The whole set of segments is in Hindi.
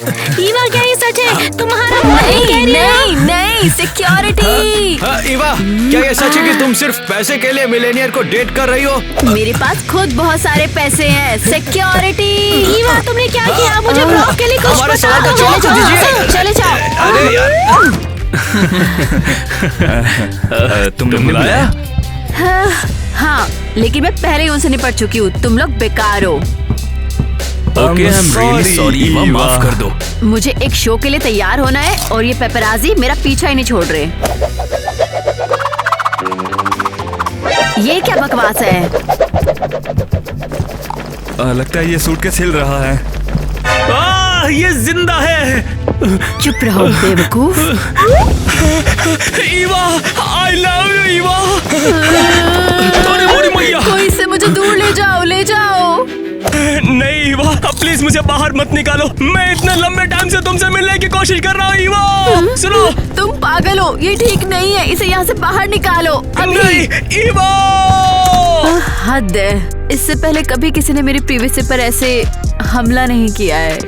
ईवा क्या ये सच है? तुम्हारा नहीं सिक्योरिटी। ईवा, क्या ये सच है कि तुम सिर्फ पैसे के लिए मिलेनियर को डेट कर रही हो? मेरे पास खुद बहुत सारे पैसे हैं। सिक्योरिटी। ईवा तुमने क्या किया? मुझे ब्लॉग के लिए कुछ हमारे सवाल का बताओ। जवाब तो दीजिए। चले जाओ। अरे यार, तुमने बुलाया? हाँ, लेकिन मैं पहले ही उनसे निपट चुकी हूँ। तुम लोग बेकार हो। Okay, I am really sorry Eva, माफ कर दो। मुझे एक शो के लिए तैयार होना है और ये पेपराजी मेरा पीछा ही नहीं छोड़ रहे। ये क्या बकवास है? लगता है ये सूटकेस हिल रहा है। ये जिंदा है। चुप रहो बेवकूफ। Eva, I love you Eva. अरे मोरी मैया। कोई से मुझे दूर ले जाओ, ले जाओ। नहीं ईवा, प्लीज मुझे बाहर मत निकालो। मैं इतने लंबे टाइम से तुमसे मिलने की कोशिश कर रहा हूँ ईवा। सुनो, तुम पागल हो, ये ठीक नहीं है। इसे यहाँ से बाहर निकालो अभी। नहीं ईवा। हद है। इससे पहले कभी किसी ने मेरी प्रीवियसी पर ऐसे हमला नहीं किया है।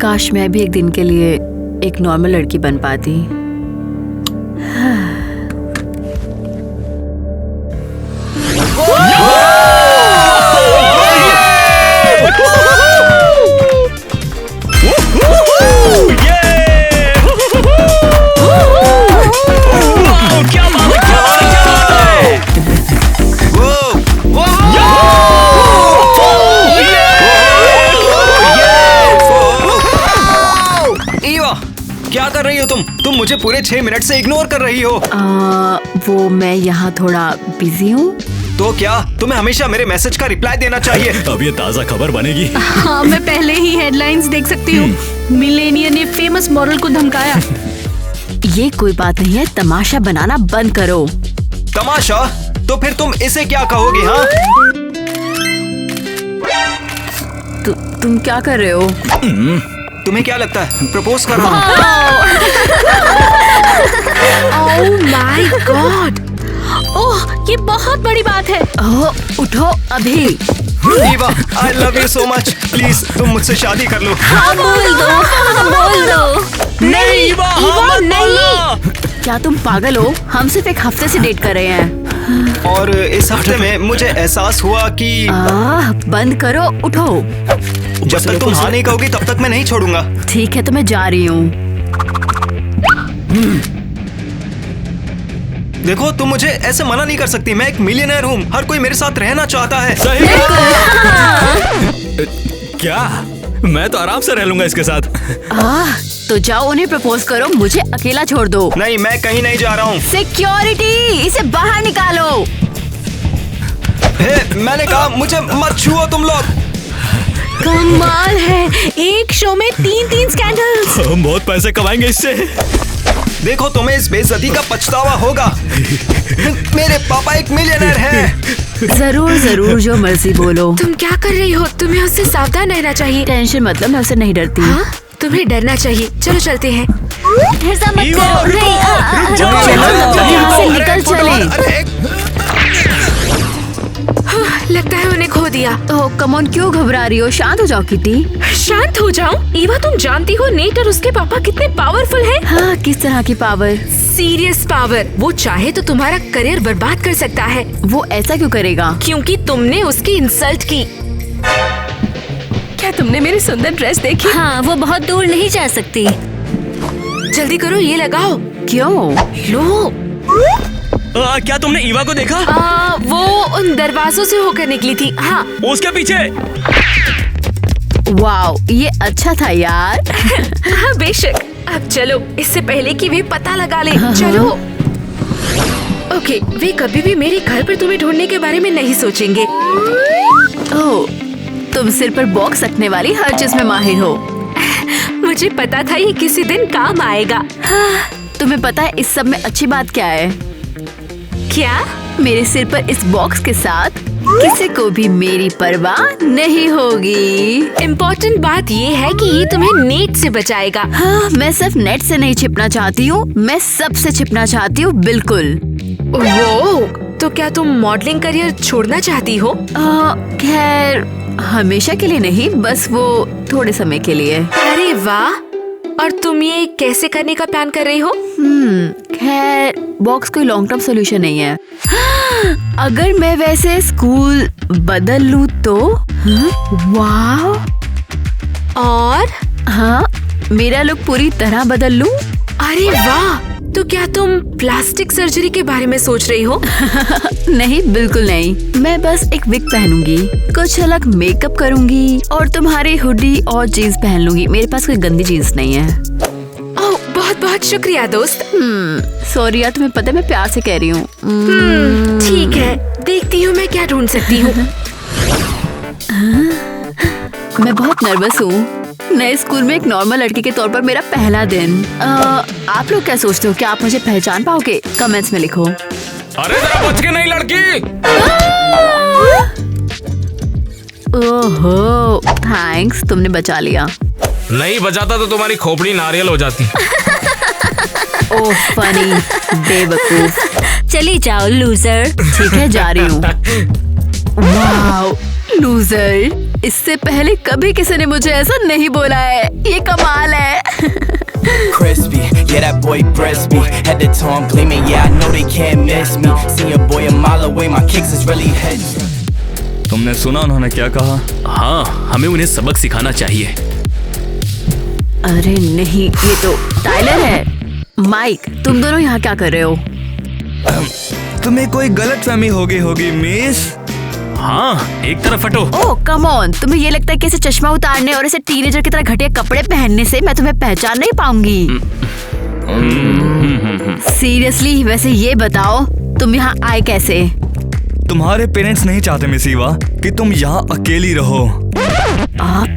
काश मैं भी एक दिन के लिए एक नॉर्मल लड़की बन पाती। क्या कर रही हो तुम मुझे पूरे 6 मिनट से इग्नोर कर रही हो। वो मैं यहाँ थोड़ा बिजी हूँ। तो क्या तुम्हें हमेशा मेरे मैसेज का रिप्लाई देना चाहिए? अब ये ताज़ा खबर बनेगी। हाँ, मैं पहले ही हेडलाइंस देख सकती हूँ। मिलेनियर ने फेमस मॉडल को धमकाया। ये कोई बात नहीं है, तमाशा बनाना बंद करो। तमाशा? तो फिर तुम इसे क्या कहोगी? हाँ, तुम क्या कर रहे हो? तुम्हें क्या लगता है प्रपोज कर रहा हूँ? Oh my God! ओह, ये बहुत बड़ी बात है। ओह, उठो अभी। Eva, I love you so much. Please तुम मुझसे शादी कर लो। हाँ, बोल दो। नहीं ईवा, हाँ मत बोलना। क्या तुम पागल हो? हम सिर्फ एक हफ्ते से डेट कर रहे हैं। और इस हफ्ते में मुझे एहसास हुआ कि बंद करो, उठो। जब तक तुम हाँ नहीं कहोगी तब तक मैं नहीं छोड़ूंगा। ठीक है, तो मैं जा रही हूँ। देखो, तुम मुझे ऐसे मना नहीं कर सकती। मैं एक मिलियनेयर हूँ, हर कोई मेरे साथ रहना चाहता है। सही। क्या? मैं तो आराम से रह लूंगा इसके साथ। तो जाओ उन्हें प्रपोज करो, मुझे अकेला छोड़ दो। नहीं, मैं कहीं नहीं जा रहा हूँ। सिक्योरिटी, इसे बाहर निकालो। मैंने कहा मुझे मत छुओ तुम लोग। कमाल है, एक शो में 3 स्कैंडल्स। हम बहुत पैसे कमाएंगे इससे। देखो, तुम्हें इस बेइज्जती का पछतावा होगा। मेरे पापा एक मिलियनेयर हैं। जरूर, जो मर्जी बोलो। तुम क्या कर रही हो? तुम्हें उससे सावधान रहना चाहिए। टेंशन मतलब, मैं उससे नहीं डरती। हाँ? तुम्हें डरना चाहिए। चलो चलते हैं। ऐसा मत ईवा, करो। रुको, नहीं, रुक जाओ। चलो, यहाँ से निकल चले। लगता है उन्हें खो दिया। ओह कम ऑन, क्यों घबरा रही हो? शांत हो जाओ किटी। शांत हो जाऊं? ईवा, तुम जानती हो नेट और उसके पापा कितने पावरफुल हैं? हाँ, किस तरह की पावर? Serious power. वो चाहे तो तुम्हारा करियर बर्बाद कर सकता है। वो ऐसा क्यों करेगा? क्योंकि तुमने उसकी इंसल्ट की। क्या तुमने मेरी सुंदर ड्रेस देखी? हाँ, वो बहुत दूर नहीं जा सकती। जल्दी करो, ये लगाओ। क्यों? लो। क्या तुमने ईवा को देखा? वो उन दरवाजों से होकर निकली थी। हाँ। उसके पीछे। वाओ, ये अच्छा था यार। हाँ बेशक। अब चलो, इससे पहले कि वे पता लगा ले। चलो। ओके, वे कभी भी मेरे घर पर तुम्हें ढूंढने के बारे में नहीं सोचेंगे। ओह, तुम सिर पर बॉक्स रखने वाली हर चीज में माहिर हो। मुझे पता था ये किसी दिन काम आएगा। तुम्हें पता है इस सब में अच्छी बात क्या है? क्या? मेरे सिर पर इस बॉक्स के साथ किसी को भी मेरी परवाह नहीं होगी। इम्पोर्टेंट बात ये है कि ये तुम्हें नेट से बचाएगा। हाँ, मैं सिर्फ नेट से नहीं छिपना चाहती हूँ, मैं सबसे छिपना चाहती हूँ। बिल्कुल। वो तो क्या तुम मॉडलिंग करियर छोड़ना चाहती हो? खैर हमेशा के लिए नहीं, बस वो थोड़े समय के लिए। अरे वाह! और तुम ये कैसे करने का प्लान कर रही हो? खैर बॉक्स कोई लॉन्ग टर्म सोल्यूशन नहीं है। अगर मैं वैसे स्कूल बदल लूं तो वाह! और हाँ, मेरा लुक पूरी तरह बदल लूं। अरे वाह! तो क्या तुम प्लास्टिक सर्जरी के बारे में सोच रही हो? नहीं, बिल्कुल नहीं। मैं बस एक विग पहनूंगी, कुछ अलग मेकअप करूंगी और तुम्हारी हुडी और जीन्स पहन लूंगी। मेरे पास कोई गंदी जीन्स नहीं है। ओह, बहुत बहुत शुक्रिया दोस्त। सॉरी यार, तुम्हें पता है मैं प्यार से कह रही हूँ। ठीक है, देखती हूँ मैं क्या ढूंढ सकती हूँ। मैं बहुत नर्वस हूँ। नए स्कूल में एक नॉर्मल लड़की के तौर पर मेरा पहला दिन। आप लोग क्या सोचते हो? क्या आप मुझे पहचान पाओगे? कमेंट्स में लिखो। अरे जरा बच के नहीं लड़की। ओहो, थैंक्स, तुमने बचा लिया। नहीं बचाता तो तुम्हारी खोपड़ी नारियल हो जाती। ओह फनी, बेवकूफ। चली जाओ लूजर। ठीक है, जा रही हूँ। Wow, loser. इससे पहले कभी किसी ने मुझे ऐसा नहीं बोला है। ये कमाल है। Crispy, yeah that boy breast me. Head to toe I'm gleaming, yeah I know they can't miss me. See a boy a mile away, my kicks is really heavy. तुमने सुना उन्होंने क्या कहा? हाँ, हमें उन्हें सबक सिखाना चाहिए। अरे नहीं, ये तो टाइलर है। माइक, तुम दोनों यहाँ क्या कर रहे हो? तुम्हें कोई गलतफहमी होगी मिस। हाँ, एक तरफ हटो। ओह कम ऑन, तुम्हें ये लगता है कि ऐसे चश्मा उतारने और ऐसे टीनेजर की तरह घटिया कपड़े पहनने से मैं तुम्हें पहचान नहीं पाऊंगी? सीरियसली, वैसे ये बताओ तुम यहाँ आए कैसे? तुम्हारे पेरेंट्स नहीं चाहते मिस ईवा कि तुम यहाँ अकेली रहो।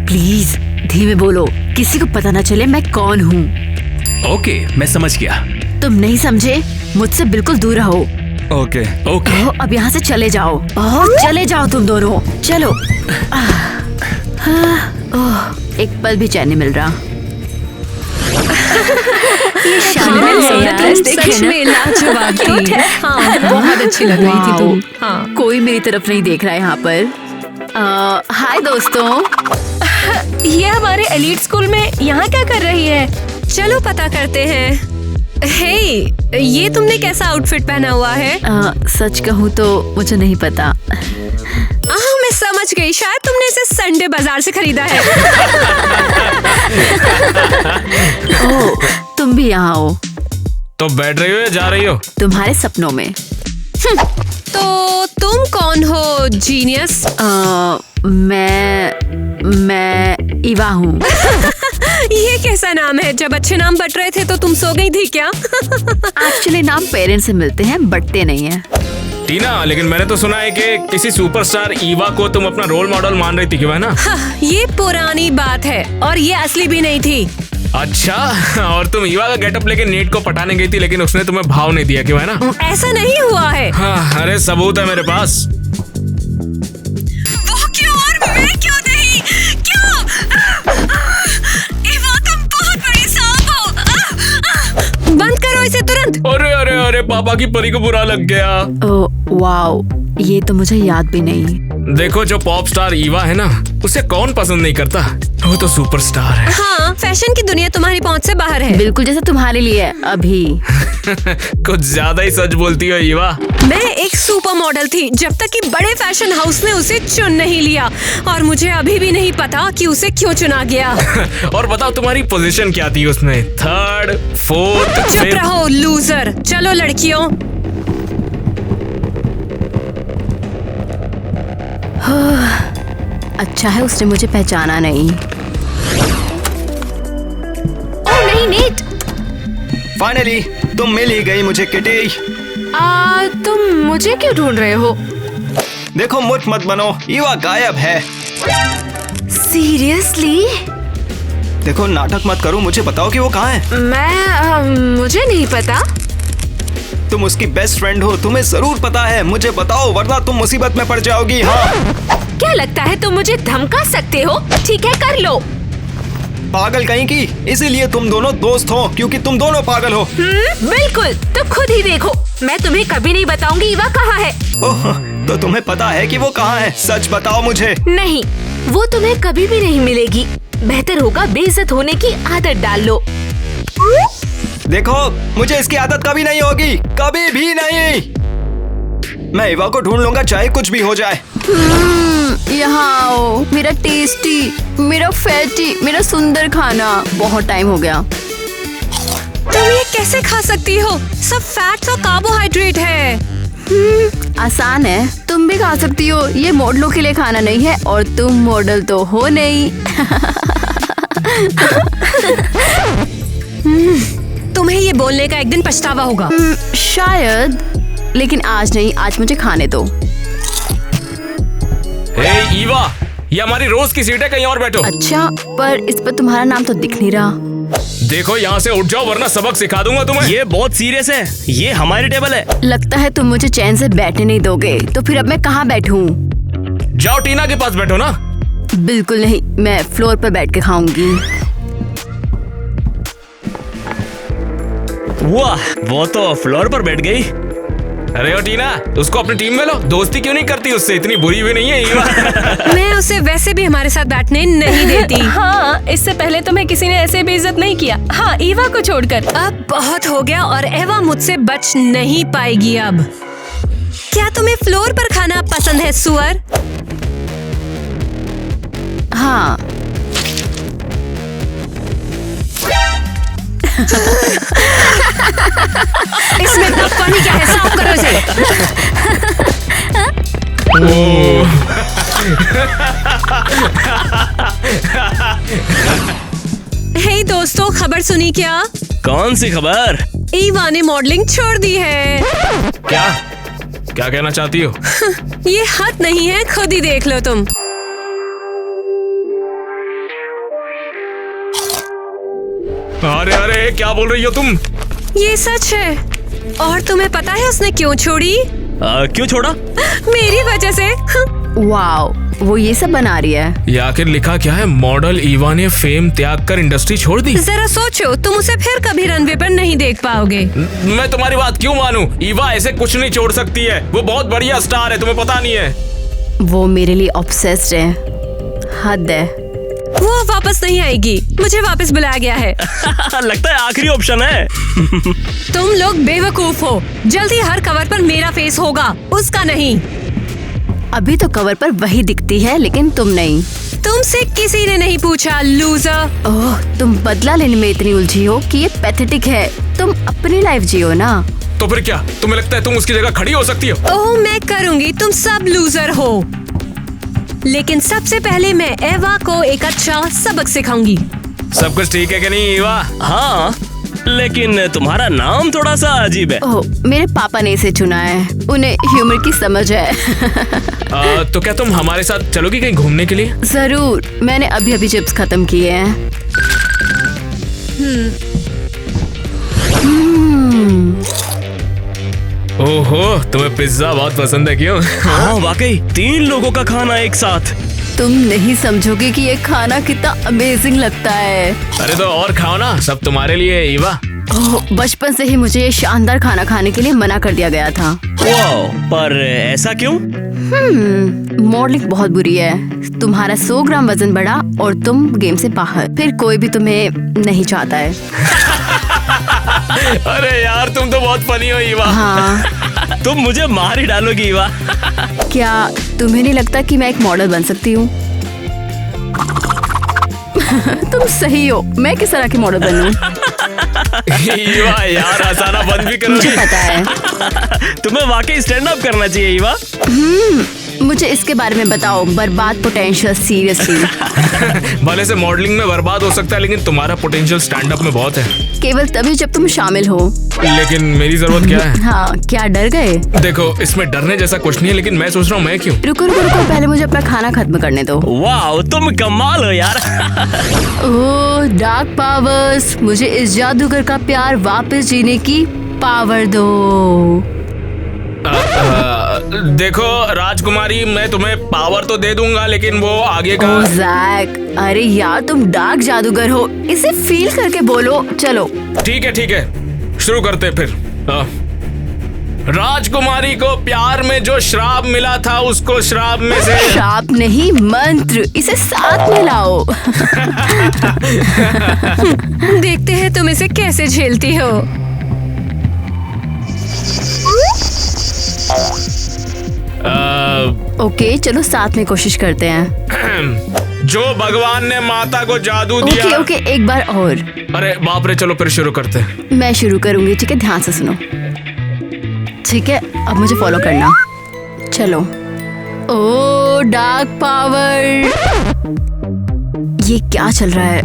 प्लीज धीमे बोलो, किसी को पता न चले मैं कौन हूँ। ओके, मैं समझ गया। तुम नहीं समझे? मुझसे बिल्कुल दूर रहो। ओके। अब यहाँ से चले जाओ। चले जाओ तुम दोनों, चलो। एक पल भी चैन नहीं मिल रहा। ये सच में लाजवाब थी। हाँ, बहुत अच्छी लग रही थी तुम। हाँ, कोई मेरी तरफ नहीं देख रहा है यहाँ पर। हाय दोस्तों। ये हमारे एलीट स्कूल में यहाँ क्या कर रही है? चलो पता करते हैं। हे, ये तुमने कैसा आउटफिट पहना हुआ है? सच कहूँ तो मुझे नहीं पता। मैं समझ गई, शायद तुमने इसे संडे बाजार से खरीदा है। ओह, तुम भी यहाँ हो? तो बैठ रही हो या जा रही हो? तुम्हारे सपनों में। तो तुम कौन हो जीनियस? मैं ईवा हूँ। ये कैसा नाम है? जब अच्छे नाम बट रहे थे तो तुम सो गई थी क्या? एक्चुअली नाम पेरेंट्स से मिलते हैं, बटते नहीं है। टीना, लेकिन मैंने तो सुना है कि किसी सुपरस्टार ईवा को तुम अपना रोल मॉडल मान रही थी, क्यों है ना? ये पुरानी बात है और ये असली भी नहीं थी। अच्छा, और तुम ईवा का गेटअप लेके नेट को पटाने गई थी, लेकिन उसने तुम्हें भाव नहीं दिया, क्यों है ना? ऐसा नहीं हुआ है। हाँ, अरे सबूत है मेरे पास। वो क्यों और मैं क्यों नहीं? क्यों? ईवा, तुम बहुत बड़ी सांप हो। बंद करो इसे तुरंत। अरे अरे अरे, पापा की परी को बुरा लग गया। ओह वाओ, ये तो मुझे याद भी नहीं। देखो, जो पॉप स्टार ईवा है ना, उसे कौन पसंद नहीं करता? वो तो सुपरस्टार है। हाँ, फैशन की दुनिया तुम्हारी पहुंच से बाहर है। बिल्कुल जैसे तुम्हारे लिए अभी। कुछ ज्यादा ही सच बोलती हो ईवा। मैं एक सुपर मॉडल थी जब तक कि बड़े फैशन हाउस ने उसे चुन नहीं लिया, और मुझे अभी भी नहीं पता कि उसे क्यों चुना गया। और बताओ तुम्हारी पोजीशन क्या थी उसमें? Third, fourth? चुप रहो लूजर। चलो लड़कियों। अच्छा है उसने मुझे पहचाना नहीं। ओह नहीं नेट, फाइनली तुम मिल ही गई मुझे किटी। तुम मुझे क्यों ढूंढ रहे हो? देखो मुठ मत बनो, ईवा गायब है। सीरियसली? देखो नाटक मत करो, मुझे बताओ कि वो कहाँ है। मुझे नहीं पता। तुम उसकी बेस्ट फ्रेंड हो, तुम्हें जरूर पता है। मुझे बताओ वरना तुम मुसीबत में पड़ जाओगी। हाँ, क्या लगता है तुम मुझे धमका सकते हो? ठीक है, कर लो। पागल कहीं की, इसीलिए तुम दोनों दोस्त हो, क्योंकि तुम दोनों पागल हो। बिल्कुल, तो खुद ही देखो। मैं तुम्हें कभी नहीं बताऊंगी ईवा कहाँ है। ओह, तो तुम्हें पता है कि वो कहाँ है? सच बताओ मुझे। नहीं, वो तुम्हें कभी भी नहीं मिलेगी। बेहतर होगा बेइज्जत होने की आदत डाल लो। देखो, मुझे इसकी आदत कभी नहीं होगी, कभी भी नहीं। मैं ईवा को ढूंढ लूंगा चाहे कुछ भी हो जाए। यहाँ आओ, मेरा टेस्टी, मेरा फैटी, मेरा सुंदर खाना। बहुत टाइम हो गया। तुम ये कैसे खा सकती हो? सब फैट्स और कार्बोहाइड्रेट है। आसान है, तुम भी खा सकती हो। ये मॉडलों के लिए खाना नहीं है और तुम मॉडल तो हो नहीं। तुम्हें ये बोलने का एक दिन पछतावा होगा। शायद, लेकिन आज नहीं। आज मुझे खाने दो। हे ईवा, ये हमारी रोज की सीट है, कहीं और बैठो। अच्छा, पर इस पर तुम्हारा नाम तो दिख नहीं रहा। देखो, यहाँ से उठ जाओ वरना सबक सिखा दूंगा तुम्हें। ये बहुत सीरियस है, ये हमारी टेबल है। लगता है तुम मुझे चैन से बैठने नहीं दोगे। तो फिर अब मैं कहाँ बैठूं? जाओ टीना के पास बैठो ना। बिल्कुल नहीं, मैं फ्लोर पर बैठ के खाऊंगी। वाह, वो तो फ्लोर पर बैठ गई। अरे ओ टीना, उसको अपनी टीम में लो। दोस्ती क्यों नहीं करती उससे? इतनी बुरी भी नहीं है ईवा। मैं उसे वैसे भी हमारे साथ बैठने नहीं देती। हाँ, इससे पहले तुम्हें किसी ने ऐसे बेइज्जत नहीं किया। हाँ, ईवा को छोड़कर। अब बहुत हो गया और एवा मुझसे बच नहीं पाएगी अब। क्या तुम्हें फ्लोर पर खाना पसंद है सुअर? हाँ। इसमें इतना फनी क्या है? साफ करो इसे। हे दोस्तों, खबर सुनी क्या? कौन सी खबर? ईवा ने मॉडलिंग छोड़ दी है। क्या क्या कहना चाहती हो? ये हद नहीं है, खुद ही देख लो तुम। अरे अरे, क्या बोल रही हो तुम? ये सच है। और तुम्हें पता है उसने क्यों छोड़ी? क्यों छोड़ा? मेरी वजह से। वाओ, वो ये सब बना रही है। ये आखिर लिखा क्या है? मॉडल ईवा ने फेम त्याग कर इंडस्ट्री छोड़ दी। जरा सोचो, तुम उसे फिर कभी रनवे पर नहीं देख पाओगे। मैं तुम्हारी बात क्यों मानूं? ईवा ऐसे कुछ नहीं छोड़ सकती है। वो बहुत बढ़िया स्टार है, तुम्हें पता नहीं है? वो मेरे लिए ऑब्सेस्ड है। हद है। वो वापस नहीं आएगी। मुझे वापस बुलाया गया है। लगता है आखिरी ऑप्शन है। तुम लोग बेवकूफ हो। जल्दी हर कवर पर मेरा फेस होगा, उसका नहीं। अभी तो कवर पर वही दिखती है, लेकिन तुम नहीं। तुमसे किसी ने नहीं पूछा, लूजर। ओह, तुम बदला लेने में इतनी उलझी हो कि ये पैथेटिक है। तुम अपनी लाइफ जियो ना। तो फिर क्या तुम्हें लगता है तुम उसकी जगह खड़ी हो सकती हो? ओह, मैं करूंगी। तुम सब लूजर हो। लेकिन सबसे पहले मैं एवा को एक अच्छा सबक सिखाऊंगी। सब कुछ ठीक है कि नहीं ईवा? हाँ, लेकिन तुम्हारा नाम थोड़ा सा अजीब है। ओह, मेरे पापा ने इसे चुना है। उन्हें ह्यूमर की समझ है। तो क्या तुम हमारे साथ चलोगी कहीं घूमने के लिए? जरूर। मैंने अभी अभी चिप्स खत्म किए हैं। ओहो, तुम्हें पिज्जा बहुत पसंद है क्यों? हाँ वाकई, 3 लोगों का खाना एक साथ। तुम नहीं समझोगे कि ये खाना कितना अमेजिंग लगता है। अरे तो और खाओ ना, सब तुम्हारे लिए है ईवा। ओह, बचपन से ही मुझे ये शानदार खाना खाने के लिए मना कर दिया गया था। वाओ, पर ऐसा क्यों? मॉडलिंग बहुत बुरी है। तुम्हारा 100 ग्राम वजन बढ़ा और तुम गेम से बाहर। फिर कोई भी तुम्हें नहीं चाहता है। अरे यार, तुम तो बहुत फनी हो ईवा। हाँ। तुम मुझे मार ही डालोगी ईवा। क्या तुम्हें नहीं लगता कि मैं एक मॉडल बन सकती हूँ? तुम सही हो। मैं किस तरह की मॉडल बनूं? ईवा यार, हंसाना बंद भी करो। मुझे पता है। तुम्हें वाकई स्टैंड अप करना चाहिए ईवा। मुझे इसके बारे में बताओ। बर्बाद पोटेंशियल, सीरियसली। भले से मॉडलिंग में बर्बाद हो सकता है, लेकिन तुम्हारा पोटेंशियल स्टैंड अप में बहुत है। केवल तभी जब तुम शामिल हो। लेकिन मेरी जरूरत क्या है? हाँ, क्या डर गए? देखो, इसमें डरने जैसा कुछ नहीं है, लेकिन मैं सोच रहा हूँ मैं क्यों। रुको रुको रुको, पहले मुझे अपना खाना खत्म करने दो। वाह, तुम कमाल हो यार। ओह, डार्क पावर्स, मुझे इस जादूगर का प्यार वापस जीने की पावर दो। देखो राजकुमारी, मैं तुम्हें पावर तो दे दूंगा, लेकिन वो आगे का। ओह जैक, अरे यार तुम डार्क जादूगर हो, इसे फील करके बोलो। चलो ठीक है, शुरू करते फिर। राजकुमारी को प्यार में जो श्राप मिला था उसको श्राप में से श्राप नहीं, मंत्र। इसे साथ में लाओ। देखते हैं तुम इसे कैसे झेलती हो। ओके, चलो साथ में कोशिश करते हैं। जो भगवान ने माता को जादू दिया। ओके, एक बार और। अरे बाप रे, चलो फिर शुरू करते हैं। मैं शुरू करूंगी, ठीक है? ध्यान से सुनो। ठीक है, अब मुझे फॉलो करना। चलो। ओ डार्क पावर, ये क्या चल रहा है?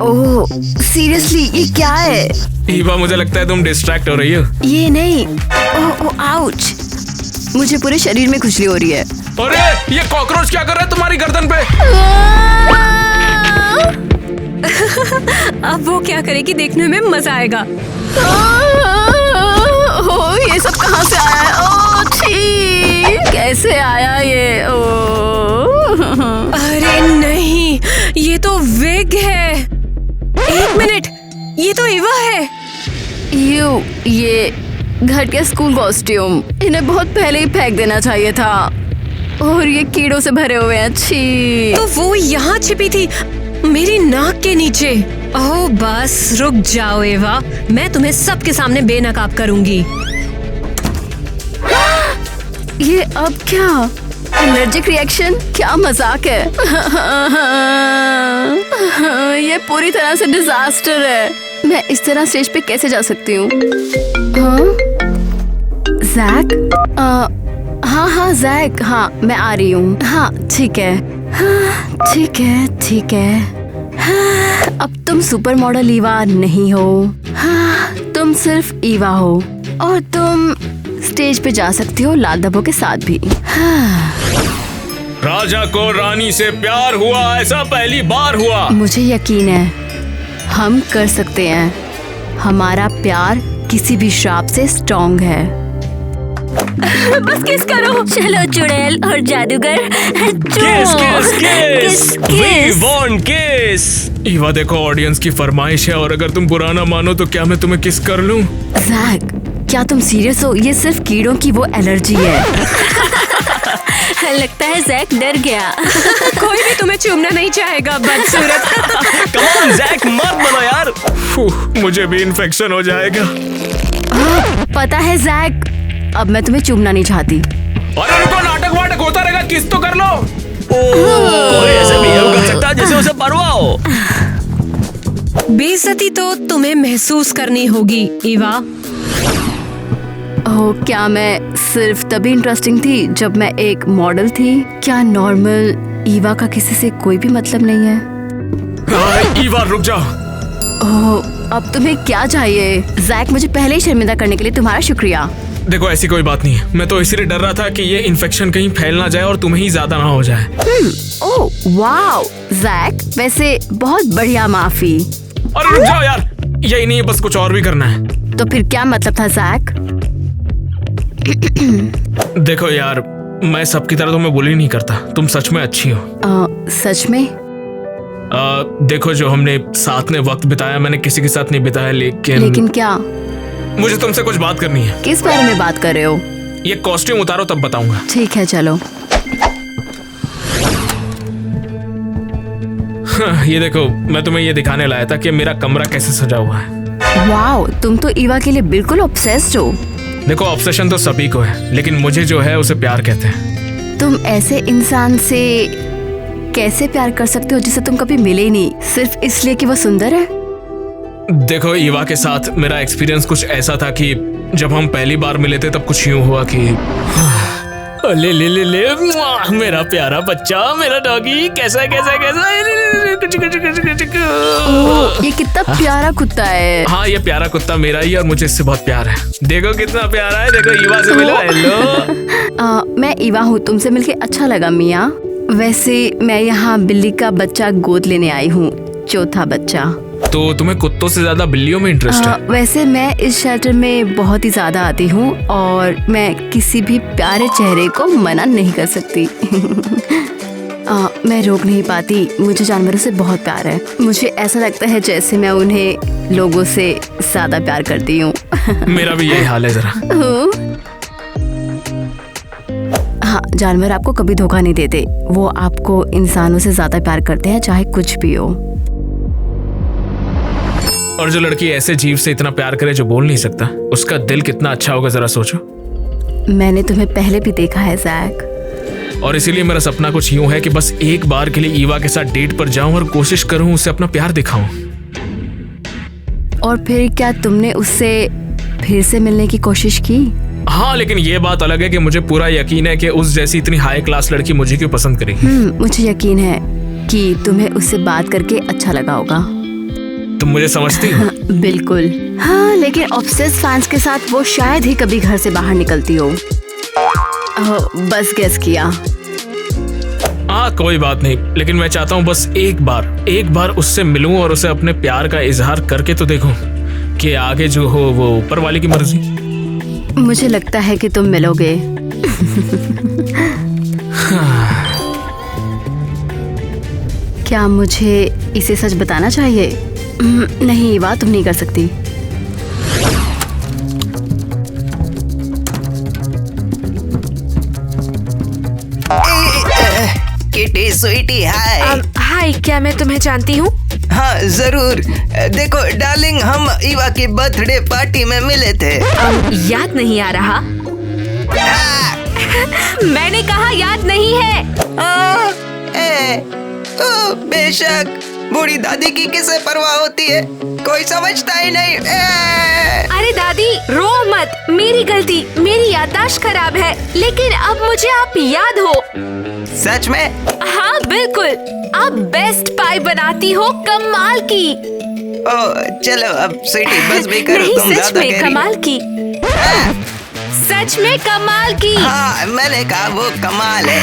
ओह सीरियसली, ये क्या है? ईवा, मुझे लगता है तुम डिस्ट्रैक्ट हो रही हो। ये नहीं। ओह आउच, मुझे पूरे शरीर में खुजली हो रही है। अरे ये कॉकरोच क्या कर रहा है तुम्हारी गर्दन पे? अब वो क्या करेगी देखने में मजा आएगा। ओह, ये सब कहाँ से आया है? ओह छी, कैसे आया ये? ओह अरे नहीं, ये तो विग है। एक मिनट, ये तो ईवा है। ये घर के स्कूल कॉस्ट्यूम, इन्हें बहुत पहले ही फेंक देना चाहिए था। और ये कीड़ों से भरे हुए हैं। छी। तो वो यहाँ छिपी थी, मेरी नाक के नीचे। ओह बस रुक जाओ एवा, मैं तुम्हें सबके सामने बेनकाब करूंगी। ये अब क्या? Allergic reaction? क्या मजाक है। ये पूरी तरह से डिजास्टर है। मैं इस तरह स्टेज पे कैसे जा सकती हूँ? जैक? हाँ जैक, हाँ मैं आ रही हूँ। हाँ ठीक है, ठीक है। हाँ, अब तुम सुपर मॉडल ईवा नहीं हो। हाँ, तुम सिर्फ ईवा हो और तुम स्टेज पे जा सकती हो लाल धब्बों के साथ भी। हाँ। राजा को रानी से प्यार हुआ, ऐसा पहली बार हुआ। मुझे यकीन है हम कर सकते हैं। हमारा प्यार किसी भी श्राप से स्ट्रॉन्ग है। बस किस करो। चलो चुड़ैल और जादूगर, किस We want kiss। ईवा देखो, ऑडियंस की फरमाइश है और अगर तुम बुरा ना मानो तो क्या मैं तुम्हें किस कर लूं? जैक, क्या तुम सीरियस हो? ये सिर्फ कीड़ों की वो एलर्जी है। लगता है जैक डर गया। कोई भी तुम्हें चूमना नहीं चाहेगा बदसूरत। Come on, जैक मत बनो यार। मुझे भी इन्फेक्शन हो जाएगा। पता है जैक, अब मैं तुम्हें चूमना नहीं चाहती। अरे रुको, नाटक वाटक होता रहेगा, किस तो कर लो। कोई ऐसे बिहेव कर सकता है जैसे उसे परवाह हो। बेइज्जती तो तुम्हें महसूस करनी होगी ईवा। ओह, क्या मैं सिर्फ तभी इंटरेस्टिंग थी जब मैं एक मॉडल थी? क्या नॉर्मल ईवा का किसी से कोई भी मतलब नहीं है? ईवा रुक जा। ओह, अब तुम्हें क्या चाहिए? जैक, मुझे पहले ही शर्मिंदा करने के लिए तुम्हारा शुक्रिया। देखो ऐसी कोई बात नहीं है, मैं तो इसीलिए डर रहा था कि ये इन्फेक्शन कहीं फैल ना जाए और तुम्हें ही ज्यादा ना हो जाए। ओह वाओ जैक, वैसे बहुत बढ़िया माफी। अरे रुक जाओ यार, यही नहीं है, बस कुछ और भी करना है। तो फिर क्या मतलब था जैक? देखो यार, मैं सबकी तरह तुम्हें बुली नहीं करता, तुम सच में अच्छी हो। सच में? देखो, जो हमने साथ में वक्त बिताया मैंने किसी के साथ नहीं बिताया, लेकिन क्या? मुझे तुमसे कुछ बात करनी है। किस बारे में बात कर रहे हो? ये कॉस्ट्यूम उतारो तब बताऊंगा। ठीक है चलो। ये देखो, मैं तुम्हें ये दिखाने लाया था कि मेरा कमरा कैसे सजा हुआ है। वाओ, तुम तो ईवा के लिए बिल्कुल ऑब्सेस्ड हो। देखो, ऑब्सेशन तो सभी को है, लेकिन मुझे जो है उसे प्यार कहते हैं। तुम ऐसे इंसान से कैसे प्यार कर सकते हो जिसे तुम कभी मिले ही नहीं, सिर्फ इसलिए कि वो सुंदर है? देखो, ईवा के साथ मेरा एक्सपीरियंस कुछ ऐसा था कि जब हम पहली बार मिले थे तब कुछ यूं हुआ कि ले ले ले ले, मेरा प्यारा बच्चा, मेरा डॉगी, कैसा ये कितना प्यारा कुत्ता है। हाँ, ये प्यारा कुत्ता मेरा ही और मुझे इससे बहुत प्यार है। देखो कितना प्यारा है। देखो, ईवा से मिलो। हेलो। मैं ईवा हूँ, तुमसे मिलके अच्छा लगा मिया। वैसे मैं यहाँ बिल्ली का बच्चा गोद लेने आई हूँ, चौथा बच्चा। तो तुम्हें कुत्तों से ज्यादा बिल्लियों में इंटरेस्ट है? वैसे मैं इस शेल्टर में बहुत ही ज्यादा आती हूँ और मैं किसी भी प्यारे चेहरे को मना नहीं कर सकती। मैं रोक नहीं पाती, मुझे जानवरों से बहुत प्यार है। मुझे ऐसा लगता है जैसे मैं उन्हें लोगों से ज्यादा प्यार करती हूँ। मेरा भी यही हाल है जरा। हाँ, जानवर आपको कभी धोखा नहीं देते। वो आपको इंसानों से ज्यादा प्यार करते हैं, चाहे कुछ भी हो। और जो लड़की ऐसे जीव से इतना प्यार करे जो बोल नहीं सकता, उसका दिल कितना अच्छा होगा जरा सोचो। मैंने तुम्हें पहले भी देखा है जैक। और इसीलिए मेरा सपना कुछ यूं है कि बस एक बार के लिए ईवा के साथ डेट पर जाऊं और कोशिश करूं उसे अपना प्यार दिखाऊं। और फिर क्या तुमने उससे फिर से मिलने की कोशिश की? हाँ, लेकिन ये बात अलग है कि मुझे पूरा यकीन है कि उस जैसी इतनी हाई क्लास लड़की मुझे क्यों पसंद करेगी। मुझे यकीन है कि तुम्हें उससे बात करके अच्छा लगा होगा। तुम मुझे समझती हो? बिल्कुल। हाँ, लेकिन ऑब्सेस फैंस के साथ वो शायद ही कभी घर से बाहर निकलती हो। बस गेस किया। हाँ, कोई बात नहीं, लेकिन मैं चाहता हूँ बस एक बार उससे मिलूं और उसे अपने प्यार का इजहार करके तो देखूं कि आगे जो हो वो ऊपर वाले की मर्जी। मुझे लगता है कि तुम मिलोगे। क्या मुझे इसे सच बताना चाहिए? नहीं ईवा, तुम नहीं कर सकती। किटी स्वीटी हाय। हाय, क्या मैं तुम्हें जानती हूँ? हाँ जरूर। देखो डार्लिंग, हम ईवा की बर्थडे पार्टी में मिले थे। याद नहीं आ रहा? मैंने कहा याद नहीं है। बेशक, बूढ़ी दादी की किसे परवाह होती है, कोई समझता ही नहीं। अरे दादी, रो मत, मेरी गलती, मेरी याददाश्त खराब है, लेकिन अब मुझे आप याद हो। सच में? हाँ बिल्कुल, आप बेस्ट पाई बनाती हो, कमाल की। चलो अब स्वीटी बस भी करो। नहीं, तुम सच ज्यादा में कह रही। कमाल की। सच में कमाल की। हाँ, मैंने कहा वो कमाल है।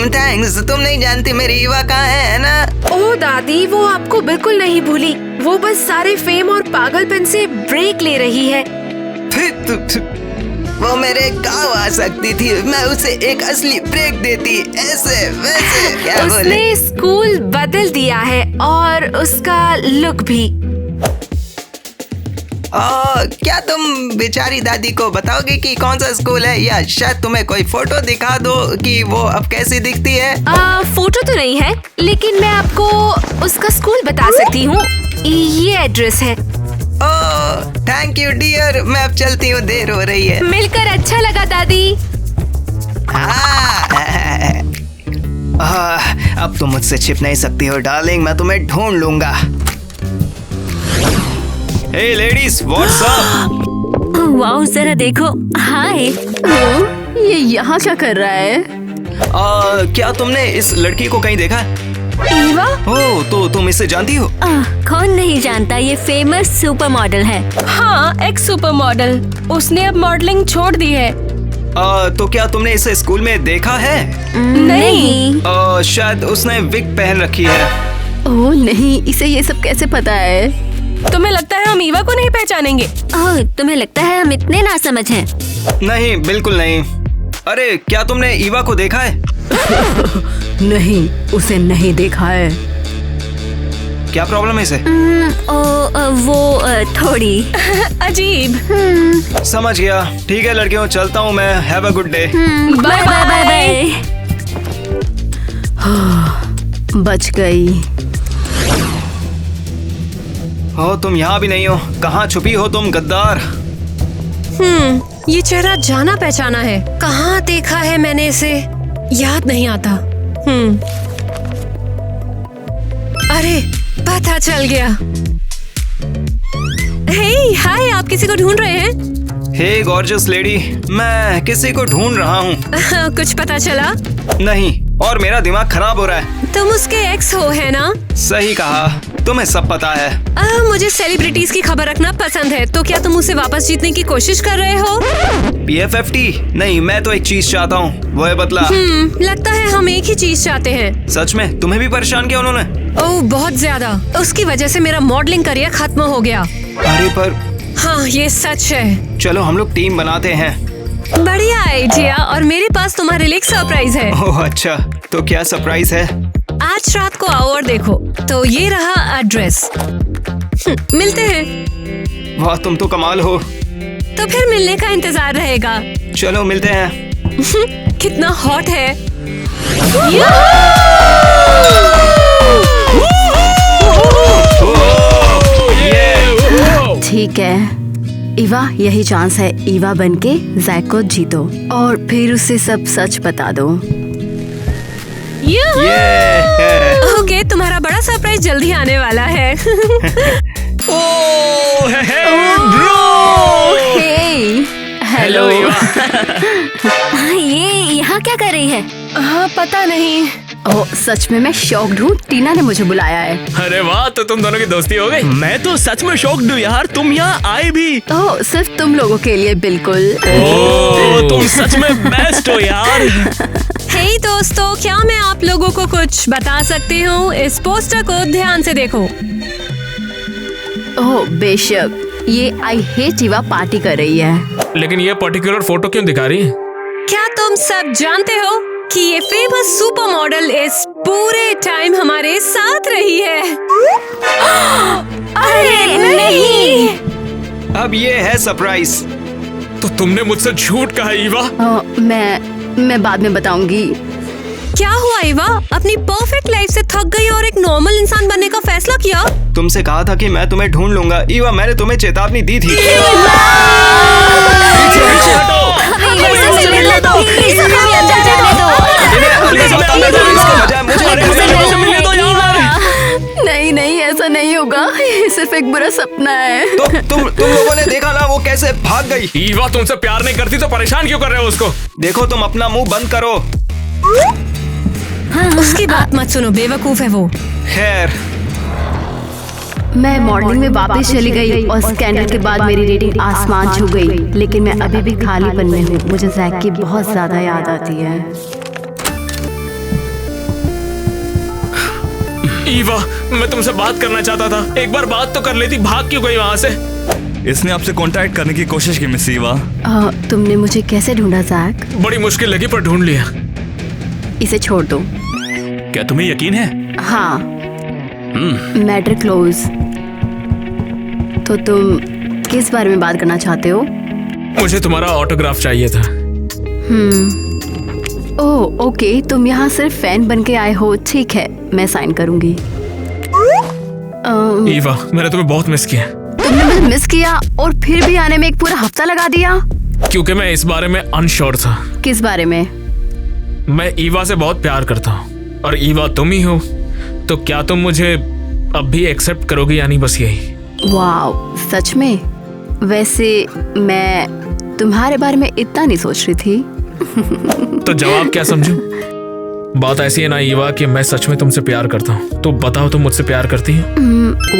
थैंक्स। तुम नहीं जानती मेरी ईवा कहाँ है ना? ओ दादी, वो आपको बिल्कुल नहीं भूली, वो बस सारे फेम और पागलपन से ब्रेक ले रही है। वो मेरे गाँव आ सकती थी, मैं उसे एक असली ब्रेक देती, ऐसे वैसे। क्या बोले? उसने स्कूल बदल दिया है और उसका लुक भी। क्या तुम बेचारी दादी को बताओगे कि कौन सा स्कूल है, या शायद तुम्हें कोई फोटो दिखा दो कि वो अब कैसी दिखती है? फोटो तो नहीं है, लेकिन मैं आपको उसका स्कूल बता सकती हूँ। ये एड्रेस है। थैंक यू डियर, मैं अब चलती हूँ, देर हो रही है। मिलकर अच्छा लगा दादी। अब तुम मुझसे छिप नहीं सकती हो डार्लिंग, मैं तुम्हें ढूंढ लूंगा। हे लेडीज, व्हाट्स अप? वाओ, जरा देखो। हाय। ये यहाँ क्या कर रहा है? क्या तुमने इस लड़की को कहीं देखा है? ईवा? ओह, तो तुम इसे जानती हो? कौन नहीं जानता, ये फेमस सुपर मॉडल है। हाँ, एक्स सुपर मॉडल। उसने अब मॉडलिंग छोड़ दी है। तो क्या तुमने इसे स्कूल में देखा है? नहीं। शायद उसने विग पहन रखी है। ओह नहीं, इसे ये सब कैसे पता है? तुम्हें लगता है हम ईवा को नहीं पहचानेंगे? ओह, तुम्हें लगता है हम इतने नासमझ हैं? नहीं, बिल्कुल नहीं। अरे, क्या तुमने ईवा को देखा है? नहीं, उसे नहीं देखा है। क्या प्रॉब्लम है इसे? वो थोड़ी अजीब। समझ गया। ठीक है लड़कियों, चलता हूँ मैं। Have a good day. Bye bye bye. बच गई। हो, तुम यहाँ भी नहीं हो। कहाँ छुपी हो तुम, गद्दार? ये चेहरा जाना पहचाना है। कहाँ देखा है मैंने इसे, याद नहीं आता। अरे, पता चल गया। हे, हाय, आप किसी को ढूंढ रहे हैं? हे गॉर्जियस लेडी, मैं किसी को ढूंढ रहा हूँ। कुछ पता चला? नहीं, और मेरा दिमाग खराब हो रहा है। तुम उसके एक्स हो, है ना? सही कहा, तुम्हें सब पता है। मुझे सेलिब्रिटीज की खबर रखना पसंद है, तो क्या तुम उसे वापस जीतने की कोशिश कर रहे हो? PFFT? नहीं, मैं तो एक चीज चाहता हूँ, वो है बदला। लगता है हम एक ही चीज चाहते हैं। सच में? तुम्हें भी परेशान किया उन्होंने? ओह, बहुत ज्यादा। उसकी वजह से मेरा मॉडलिंग करियर खत्म हो गया। अरे पर। हाँ, ये सच है। चलो हम लोग टीम बनाते हैं। बढ़िया आइडिया, और मेरे पास तुम्हारे लिए एक सरप्राइज है। ओह अच्छा, तो क्या सरप्राइज है? आज रात को आओ और देखो। तो ये रहा एड्रेस। मिलते हैं। वाह, तुम तो कमाल हो। तो फिर मिलने का इंतजार रहेगा। चलो मिलते हैं। कितना हॉट है। ठीक है ईवा, यही चांस है। ईवा बनके जैक को जीतो और फिर उसे सब सच बता दो। ओके, तुम्हारा बड़ा सरप्राइज जल्दी आने वाला है। हेलो ये यहाँ क्या कर रही है? हाँ पता नहीं। ओह सच में मैं शॉक्ड हूँ, टीना ने मुझे बुलाया है। अरे वाह, तो तुम दोनों की दोस्ती हो गई। मैं तो सच में शॉक्ड हूँ यार, तुम यहाँ आए भी। ओह सिर्फ तुम लोगों के लिए बिल्कुल। ओह तुम सच में बेस्ट हो यार। हे दोस्तों, क्या मैं आप लोगों को कुछ बता सकती हूँ? इस पोस्टर को ध्यान से देखो। ओह बेशक, ये आई हेट ईवा पार्टी कर रही है। लेकिन ये पर्टिकुलर फोटो क्यों दिखा रही है? क्या तुम सब जानते हो कि ये फेमस सुपर मॉडल इस पूरे टाइम हमारे साथ रही है? अरे नहीं। अब ये है सरप्राइज। तो तुमने मुझसे झूठ कहा ईवा। मैं बाद में बताऊंगी। क्या हुआ ईवा? अपनी परफेक्ट लाइफ से थक गई और एक नॉर्मल इंसान बनने का फैसला किया? तुमसे कहा था कि मैं तुम्हें ढूंढ लूंगा। ईवा, मैंने तुम्हें चेतावनी दी थी। नहीं नहीं, ऐसा नहीं होगा, ये सिर्फ एक बुरा सपना है। तो तुम लोगों ने देखा ना वो कैसे भाग गई। ईवा तुमसे प्यार नहीं करती तो परेशान क्यों कर रहे हो उसको? देखो तुम अपना मुंह बंद करो। उसकी बात मत सुनो, बेवकूफ है वो। खैर, मैं मॉडलिंग में वापस चली गई और स्कैंडल के बाद मेरी रेटिंग आसमान छू गई, लेकिन मैं अभी भी खालीपन में हूँ। मुझे जैक की बहुत ज्यादा याद आती है। ईवा, मैं तुमसे बात करना चाहता था। एक बार बात तो कर लेती, भाग क्यों गई वहाँ से? इसने आपसे कांटेक्ट करने की कोशिश की मिस ईवा। तुमने मुझे कैसे ढूंढा जैक? बड़ी मुश्किल लगी पर ढूंढ लिया। इसे छोड़ दो। क्या तुम्हें यकीन है? हाँ, मैटर क्लोज। तो तुम किस बारे में बात करना चाहते हो? मुझे तुम्हारा ऑटोग्राफ चाहिए था। ओह ओके, तुम यहाँ सिर्फ फैन बन के आए हो। ठीक है, मैं साइन करूंगी। ईवा, मैंने तुम्हें बहुत मिस किया। तुमने मुझे मिस किया और फिर भी आने में एक पूरा हफ्ता लगा दिया? क्योंकि मैं इस बारे में अनश्योर था। किस बारे में? मैं ईवा से बहुत प्यार करता हूँ और ईवा तुम ही हो। तो क्या तुम मुझे अब भी एक्सेप्ट करोगी या नहीं, बस यही? वाव, सच में? वैसे मैं तुम्हारे बारे में इतना नहीं सोच रही थी। तो जवाब क्या समझूं? बात ऐसी है ना ईवा कि मैं सच में तुमसे प्यार करता हूँ। तो बताओ, तुम मुझसे प्यार करती हो?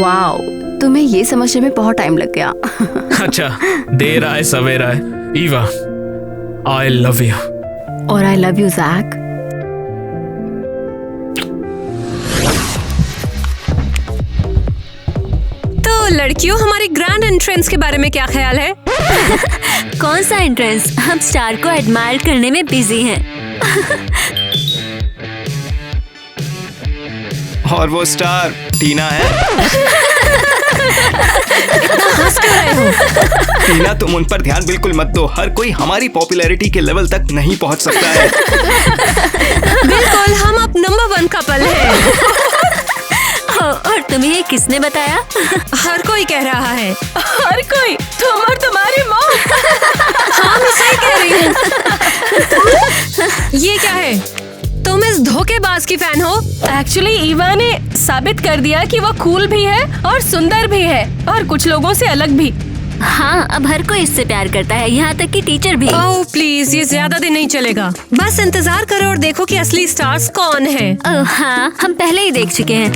वाव, तुम्हें ये समझने में बहुत टाइम लग गया। अच्छा, देर आए सवेर आए। Eva, I love you. और आई लव यू जैक। तो लड़कियों, हमारी ग्रैंड एंट्रेंस के बारे में क्या ख्याल है? कौन सा एंट्रेंस? हम स्टार को एडमायर करने में बिजी हैं। और वो स्टार टीना है। टीना, तुम उन पर ध्यान बिल्कुल मत दो। हर कोई हमारी पॉपुलैरिटी के लेवल तक नहीं पहुंच सकता है। बिल्कुल, हम अब नंबर 1 कपल हैं। और तुम्हें ये किसने बताया? हर कोई कह रहा है। हर कोई? तुम और तुम्हारी माँ? हाँ, मैं सही कह रही हूँ। ये क्या है? तुम इस धोखेबाज की फैन हो? एक्चुअली ईवा ने साबित कर दिया कि वो कूल भी है और सुंदर भी है और कुछ लोगों से अलग भी। हाँ, अब हर कोई इससे प्यार करता है, यहाँ तक कि टीचर भी। ओह प्लीज, ये ज्यादा दिन नहीं चलेगा। बस इंतजार करो और देखो कि असली स्टार्स कौन है। हाँ, हम पहले ही देख चुके हैं।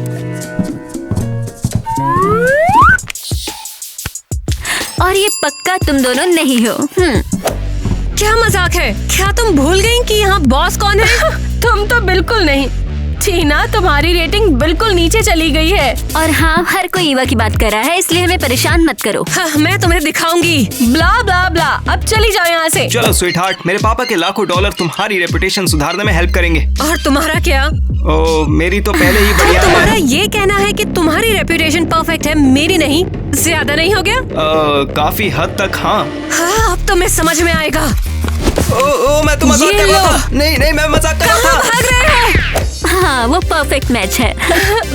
और ये पक्का तुम दोनों नहीं हो। क्या मजाक है? क्या तुम भूल गई कि यहाँ बॉस कौन है? तुम तो बिल्कुल नहीं। टीना, तुम्हारी रेटिंग बिल्कुल नीचे चली गई है। और हाँ, हर कोई ईवा की बात कर रहा है, इसलिए हमें परेशान मत करो। हाँ, मैं तुम्हें दिखाऊंगी। ब्ला ब्ला ब्ला, अब चली जाओ यहाँ से। चलो स्वीटहार्ट, मेरे पापा के लाखों डॉलर तुम्हारी रेपुटेशन सुधारने में हेल्प करेंगे। और तुम्हारा क्या? ओ, मेरी तो पहले ही बढ़िया तुम्हारा है। ये कहना है कि तुम्हारी रेपुटेशन परफेक्ट है, मेरी नहीं? ज्यादा नहीं हो गया? काफी हद तक हाँ। हाँ, अब तो मैं समझ में आएगा। तो मजाक ये कर रहा लो। था। नहीं नहीं, मैं मजाक कर रहा कहाँ था। भाग रहे हो? हाँ, वो परफेक्ट मैच है।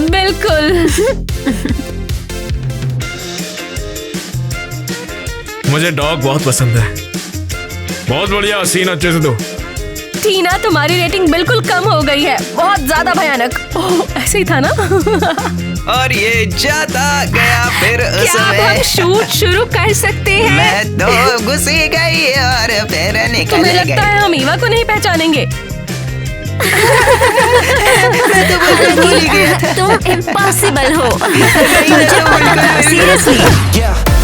बिल्कुल। मुझे डॉग बहुत पसंद है। बहुत बढ़िया, सीन अच्छे से दो। टीना, तुम्हारी रेटिंग बिल्कुल कम हो गई है, बहुत ज्यादा भयानक। ओह, ऐसे ही था ना? और ये जाता गया फिर क्या अब हम उसमें। शूट शुरू कर सकते हैं? मैं तो घुसी गई और फिर निकल तुम्हें लगता गई। है हम ईवा को नहीं पहचानेंगे? तुम इम्पॉसिबल हो। नहीं, मैं तो बिल्कुल- सीरियसली। Yeah.